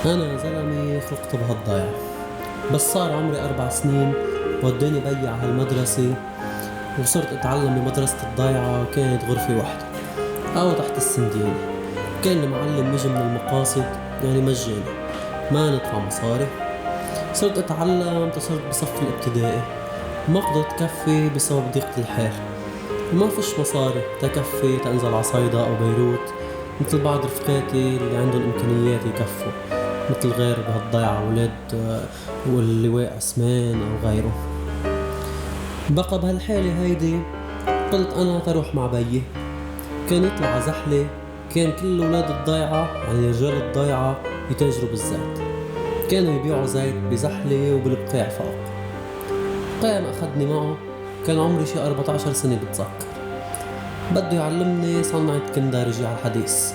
أنا زلمي خلقت بهالضيعة، بس صار عمري 4 سنين وداني بيي على هالمدرسة، وصرت أتعلم بمدرسة الضيعة. كانت غرفة واحدة أو تحت السندينة. كان المعلم يجي من المقاصد، يعني مجاني، ما ندفع مصاري. صرت أتعلم تصرت بصف الابتدائي، ما قدرت كفي بسبب ضيقة الحال، وما فيش مصاري تكفي تنزل عصايدة أو بيروت مثل بعض رفقاتي اللي عندهم إمكانيات يكفوا، مثل غير بهالضيعة ولاد واللواء عثمان أو غيره. بقى بهالحالة هيدي قلت أنا تروح مع بيي. كان يطلع على زحلة، كان كل ولاد الضيعة يعني رجال الضيعة يتاجروا بالزيت. كانوا يبيعوا زيت بزحلة وبالبقاع فوق. قام أخذني معه، كان عمري شي 14 سنة بتذكر. بده يعلمني صنعة كندارجي على الحديث.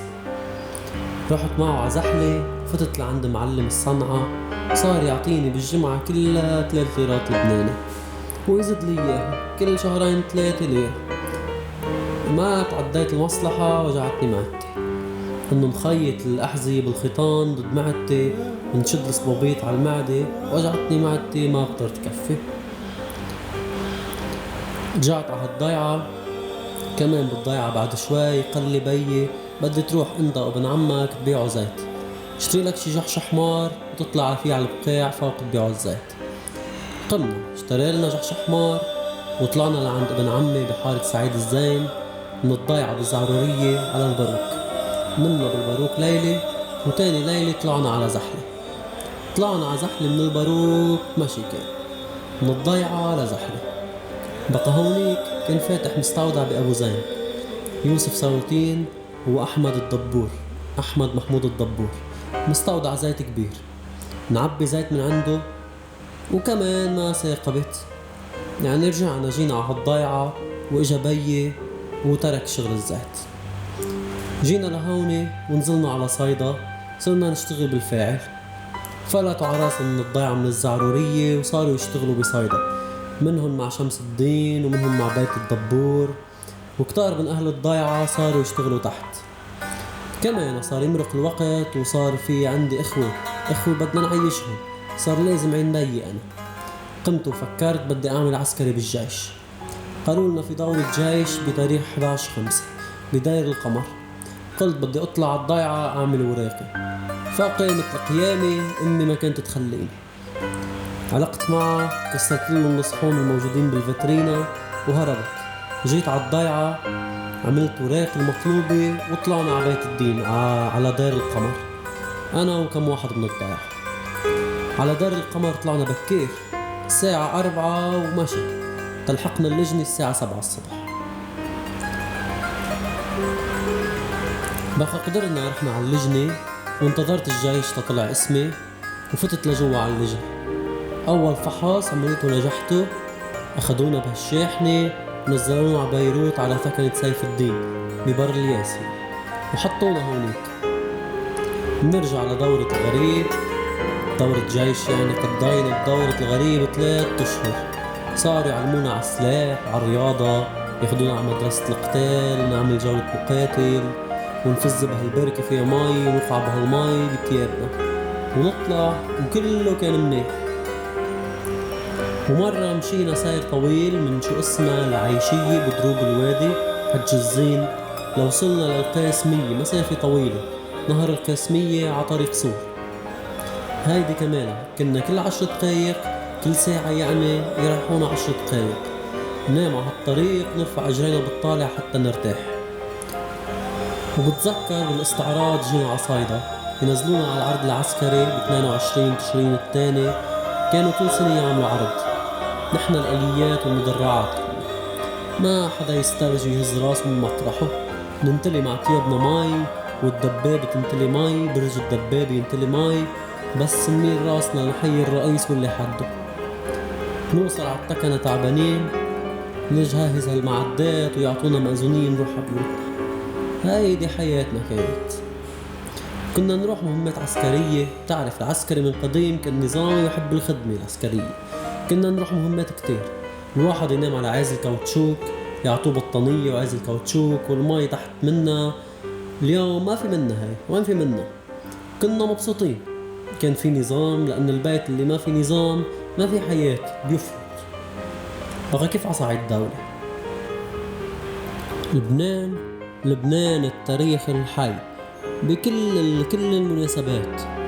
رحت معه على زحلة، فتت لعند معلم الصنعة، صار يعطيني بالجمعة كلها 3 ليرات لبناني، ويزيد لي إياها كل شهرين 3 ليرة. ما تعديت المصلحة وجعتني معدتي، إنه مخيط الأحذية بالخيطان ضد معدتي، ونشد الصبابيط على المعدة، وجعتني معدتي ما قدرت كفي. رجعت على الضيعة، كمان بالضيعة بعد شوي قال لي بيي بدي تروح انت وابن عمك تبيعوا زيت، اشتري لك شي جحش حمار وتطلع فيه على البقاع فوق تبيعوا الزيت. قمنا اشتري لنا جحش حمار وطلعنا لعند ابن عمي بحارة سعيد الزين، من الضيعة بالزعرورية على الباروك. نمنا بالباروك ليلة، وتاني ليلة طلعنا على زحلة. طلعنا على زحلة من الباروك ماشي، كان من الضيعة لزحلة. بقى هونيك كان فاتح مستودع بأبو زين يوسف ساوتين وأحمد الدبور، أحمد محمود الدبور، مستودع زيت كبير. نعبي زيت من عنده، وكمان ما ثاقبت، يعني رجعنا جينا على هالضيعة وإجا بيي وترك شغل الزيت. جينا لهوني ونزلنا على صيدا، صرنا نشتغل بالفاعل. فلتوا عراسة من الضيعة من الزعرورية وصاروا يشتغلوا بصيدا، منهم مع شمس الدين ومنهم مع بيت الدبور، وكتار من أهل الضيعة صاروا يشتغلوا تحت. كمان صار يمرق الوقت وصار في عندي إخوة بدنا نعيشهم، صار لازم عين بيي. أنا قمت وفكرت بدي أعمل عسكري بالجيش. قالوا لنا في دورة جيش بتاريخ 11/5 بداير القمر. قلت بدي أطلع على الضيعة أعمل وراقي. فقامت القيامة، أمي ما كانت تخليني. علقت معه، كسرت له النصحون الموجودين بالفترينة وهربت. جيت على الضيعة، عملت وراق المطلوبة وطلعنا على بيت الدين على دار القمر، أنا وكم واحد من الضيعة. على دار القمر طلعنا بكير، الساعة 4 ومشي، تلحقنا اللجنة الساعة 7 الصبح. بقى قدرنا رحنا على اللجنة، وانتظرت الجيش تطلع اسمي، وفتت لجوا على اللجنة. أول فحص عملته نجحته، أخدونا بهالشاحنة ونزلونا على بيروت على ثكنة سيف الدين ببر الياسي، وحطونا هونيك. بنرجع لدورة الغريب، دورة جيش يعني قضينا بدورة الغريب 3 أشهر. صاروا يعلمونا على السلاح وعلى الرياضة، ياخدونا على مدرسة القتال، نعمل جولة مقاتل، ونفز بهالبركة فيها ماي ونقع بهالماي بتيابنا ونطلع، وكله كان منيح. ومرة مشينا سير طويل من شو اسمها العيشية بدروب الوادي حج الزين، لوصلنا للقاسمية، مسافة طويلة، نهر القاسمية على طريق صور. هيدي كمان كنا كل 10 دقايق، كل ساعة يعني يريحونا 10 دقايق، ننام على هالطريق، نرفع اجرينا بالطالع حتى نرتاح. وبتذكر بالاستعراض جينا على صيدا، ينزلونا على العرض العسكري ب 22 تشرين الثاني، كانوا كل سنة يعملوا عرض. نحن الآليات والمدرعات، ما حدا يسترجي يهز راس من مطرحه، ننتلي مع تيابنا ماي، والدبابة تنتلي ماي، برج الدبابة ينتلي ماي، بس نميل راسنا لحي الرئيس واللي حده. نوصل على التكنة تعبانين، نجهز هالمعدات ويعطونا مأذونين نروح بيوتنا. هايدي حياتنا كانت. كنا نروح مهمات عسكرية، تعرف العسكري من قديم كان نظامي يحب الخدمة العسكرية. كنا نروح مهمات كتير، الواحد ينام على عازل كاوتشوك، يعطوه بطانية وعازل كاوتشوك والماء تحت منا. اليوم ما في منا هاي، وين في منا. كنا مبسوطين، كان في نظام، لأن البيت اللي ما في نظام ما في حياة، بيفرط. بقى كيف عصعد الدولة؟ لبنان التاريخ الحي بكل المناسبات.